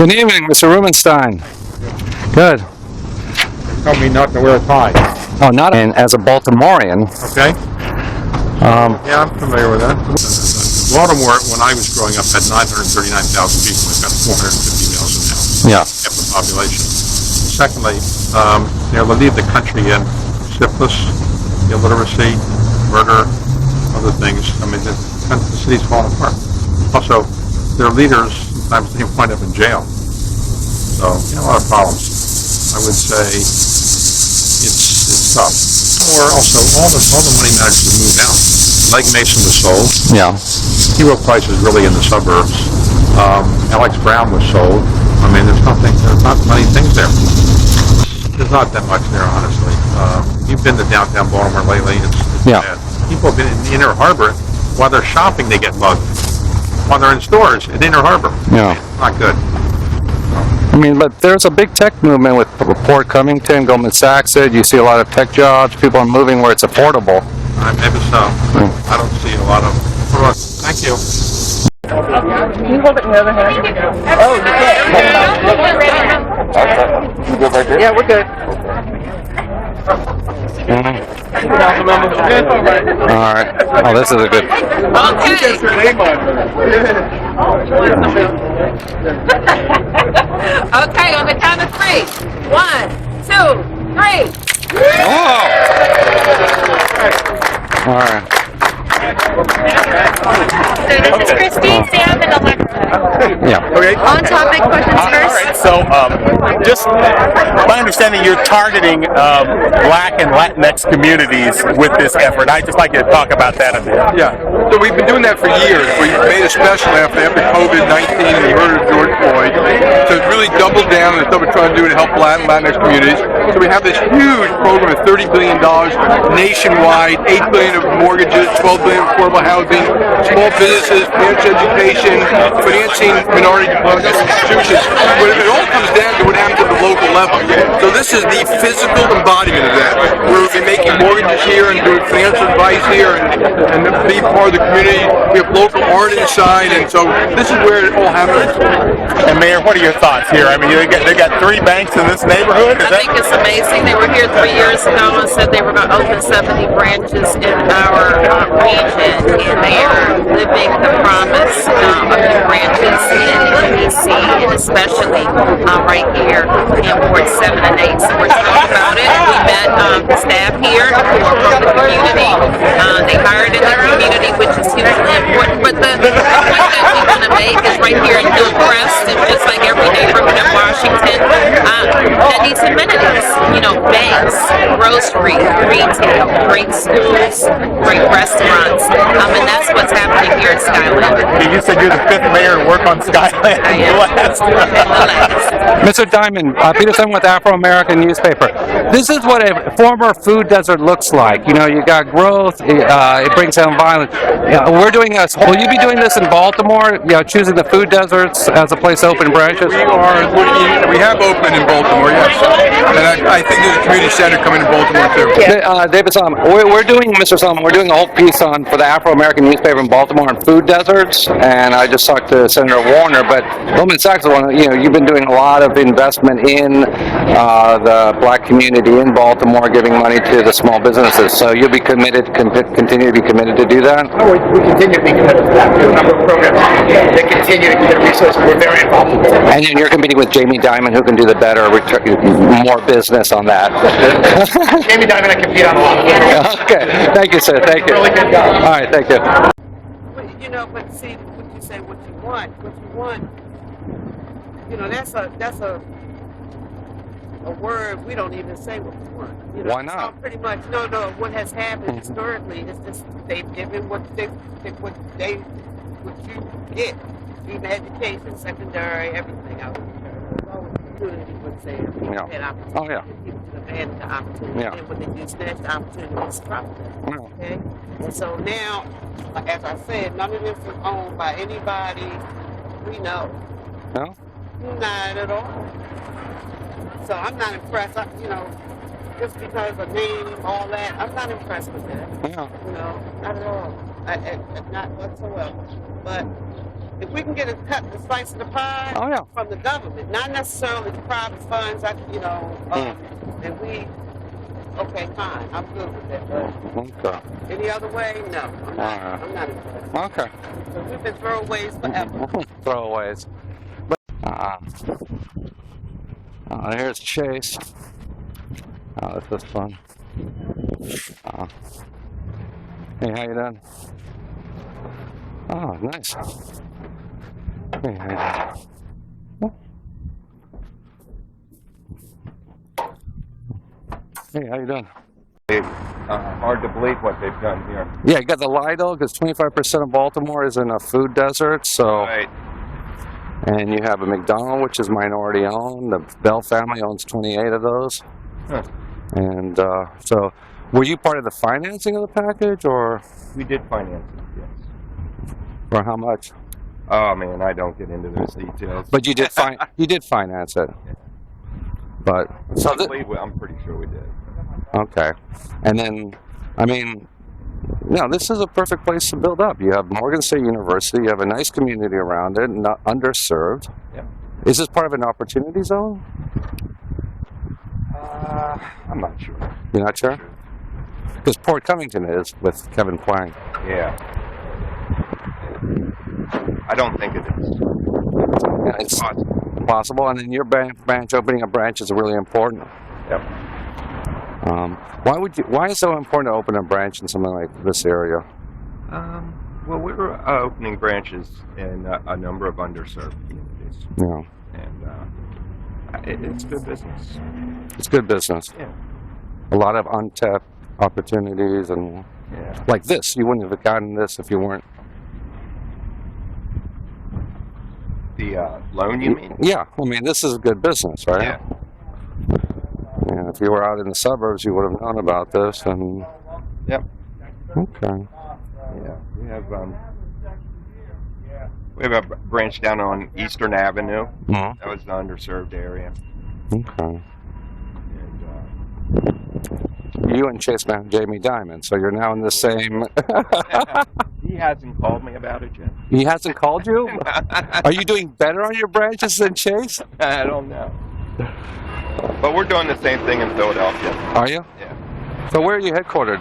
Good evening, Mr. Rubenstein. Good. Tell me not to wear a tie. Oh, not as a Baltimorean. Okay. Yeah, I'm familiar with that. Baltimore, when I was growing up, had 939,000 people. We've got 450,000 now. Yeah. Half the population. Secondly, they leave the country in syphilis, illiteracy, murder, other things. I mean, the city's falling apart. Also, their leaders sometimes they wind up in jail. So, a lot of problems. I would say it's tough. Or also, all the money managers have moved out. Lake Mason was sold. Yeah. Hero Price is really in the suburbs. Alex Brown was sold. I mean, there's not many things there. There's not that much there, honestly. You've been to downtown Baltimore lately. It's bad. People have been in Inner Harbor. While they're shopping, they get mugged. While they're in stores in Inner Harbor. Yeah. Not good. I mean, but there's a big tech movement with Port Covington, Goldman Sachs said. You see a lot of tech jobs. People are moving where it's affordable. Maybe so. I don't see a lot of... Thank you. Can you hold it in the other hand? Oh, you can. You good right there? Yeah, we're good. All right. Oh, this is a good... Okay, on the count of 3. 1, 2, 3. Oh! All right. So this is Christy, Sam, and Alexa. Yeah. Okay. On topic questions first. All right. So, just my understanding, you're targeting Black and Latinx communities with this effort. I'd just like you to talk about that a bit. Yeah. So we've been doing that for years. We made a special after COVID-19 and the murder of George Floyd to really double down on what we're trying to do to help Black and Latinx communities. So we have this huge program of $30 billion nationwide, $8 billion of mortgages, $12 billion of affordable housing, small businesses, financial education, financing minority institutions. But it all comes down to what happens at the local level. So this is the physical embodiment of that. We're making mortgages here and doing financial advice here and be part of the community. We have local art inside, and so this is where it all happens. And Mayor, what are your thoughts here? I mean, they got 3 banks in this neighborhood. I think it's amazing. They were here 3 years ago and said they were going to open 70 branches in our region, and they are living the promise of new branches in DC, and especially right here in Wards 7 and 8. So we're talking about it. We met the staff here who are from the community. They hired in the community, which is hugely important. But the point that we want to make is right here in Hillcrest, and just like every neighborhood in Washington, that needs amenities. Banks, grocery, retail, great schools, great restaurants, and that's what's happening here at Skyland. You said you're the 5th mayor to work on Skyland. I am. Mr. Dimon, Peterson with Afro-American newspaper. This is what a former food desert looks like. You got growth, it brings down violence. We're doing this. Will you be doing this in Baltimore? Choosing the food deserts as a place to open branches? We have opened in Baltimore, yes. And I think there's a community center coming to Baltimore too. David Solomon, we're doing, Mr. Solomon, we're doing a whole piece for the Afro-American newspaper in Baltimore on food deserts, and I just talked to Senator Warner, but Goldman Sachs, you've been doing a lot of investment in the Black community in Baltimore, giving money to the small businesses, so you'll be committed, continue to be committed to do that? Oh, we continue to be committed to that. We have a number of programs that continue to get resources. We're very involved in that. And then you're competing with Jamie Dimon, who can do the better, more business on that. Jamie Dimon, I compete on a lot of things. Okay, thank you, sir. Thank you. Really good guy. All right, thank you. But see, when you say what you want, that's a word we don't even say what we want. Why not? So pretty much, no. What has happened historically is just they've given what you get, even education, secondary, everything else. Opportunity would say people had opportunity. Oh yeah. People took advantage of the opportunity, and when they do snatch the opportunity, it's profit. Okay, and so now, as I said, none of this is owned by anybody we know. No. Not at all. So I'm not impressed. Just because of name, all that, I'm not impressed with that. Yeah. Not at all. Not whatsoever. But if we can get a cut, a slice of the pie Oh, yeah. from the government, not necessarily private funds, and we, okay, fine, I'm good with that. But Okay. any other way, no, I'm not. Alright. I'm not impressed. Okay. So we've been throwaways forever. Throwaways. But, here's Chase. Oh, this is fun. Hey, how you doing? Oh, nice. Hey, how you doing? Hey, how you doing? Hard to believe what they've done here. Yeah, you got the Lido, because 25% of Baltimore is in a food desert, so... Right. And you have a McDonald, which is minority owned. The Bell family owns 28 of those. Huh. And so, were you part of the financing of the package, or We did finance it, yes. for how much? Oh man, I don't get into those details. But you did you did finance it. But so I'm pretty sure we did. okay, and then I mean, this is a perfect place to build up. You have Morgan State University. You have a nice community around it, not underserved. Yeah. Is this part of an opportunity zone? I'm not sure. You're not sure? Because Port Covington is with Kevin Plank. Yeah. I don't think it is. Yeah, it's possible, and then your branch opening a branch is really important. Yep. Why is it so important to open a branch in something like this area? Well, we were opening branches in a number of underserved communities. Yeah. And it's good business. It's good business. Yeah. A lot of untapped opportunities, and like this, you wouldn't have gotten this if you weren't. The loan, you mean? Yeah, I mean, this is a good business, right? Yeah. Yeah, if you were out in the suburbs, you would have known about this, and... Yep. Okay. Yeah, we have a branch down on Eastern Avenue. Mhm. That was the underserved area. Okay. And, You and Chase met Jamie Dimon, so you're now in the same... he hasn't called me about it yet. He hasn't called you? Are you doing better on your branches than Chase? I don't know. But we're doing the same thing in Philadelphia. Are you? Yeah. So where are you headquartered?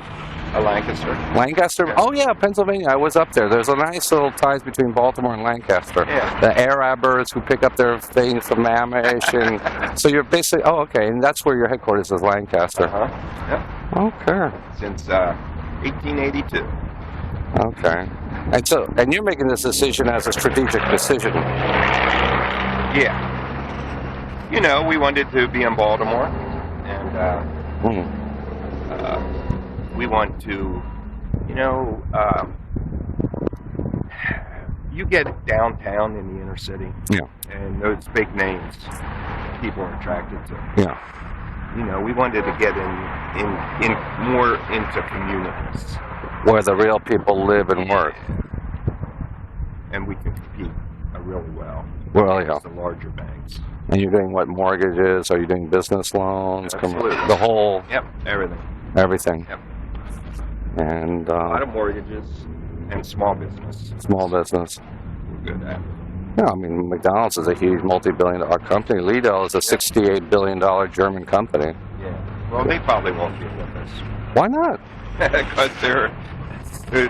Lancaster. Lancaster? Yeah. Oh yeah, Pennsylvania. I was up there. There's a nice little ties between Baltimore and Lancaster. Yeah. The Arabers who pick up their things from Amish, and so you're basically okay, and that's where your headquarters is, Lancaster. Yep. Okay. Since 1882. Okay. And you're making this decision as a strategic decision. Yeah. We wanted to be in Baltimore, and we want to, you get downtown in the inner city, and those big names people are attracted to. Yeah. We wanted to get in more into communities Where the real people live and work. and we can compete really well. Well, yeah. With the larger banks. And you're doing what, mortgages? Are you doing business loans? Absolutely. The whole... Yep, everything. Everything. Yep. And... A lot of mortgages and small business. Small business. We're good at. Yeah, I mean, McDonald's is a huge multi-billion-dollar company. Lidl is a $68 billion German company. Yeah. Well, they probably won't be with us. Why not? Because they're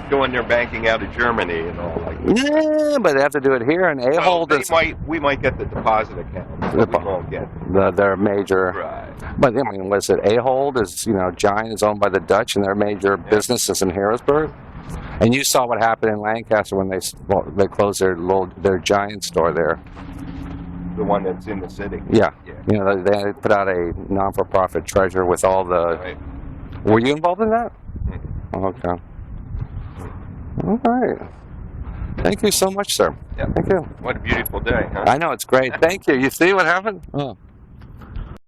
doing their banking out of Germany and all like that. Yeah, but they have to do it here, and Ahold is... We might get the deposit account, but we won't get their major... Right. But, I mean, was it Ahold is, Giant is owned by the Dutch, and their major business is in Harrisburg? And you saw what happened in Lancaster when they closed their Giant store there. The one that's in the city. Yeah. They put out a non-for-profit treasure with all the... Right. Were you involved in that? Mm-hmm. Okay. All right. Thank you so much, sir. Yep. Thank you. What a beautiful day, huh? I know, it's great. Thank you. You see what happened? Oh.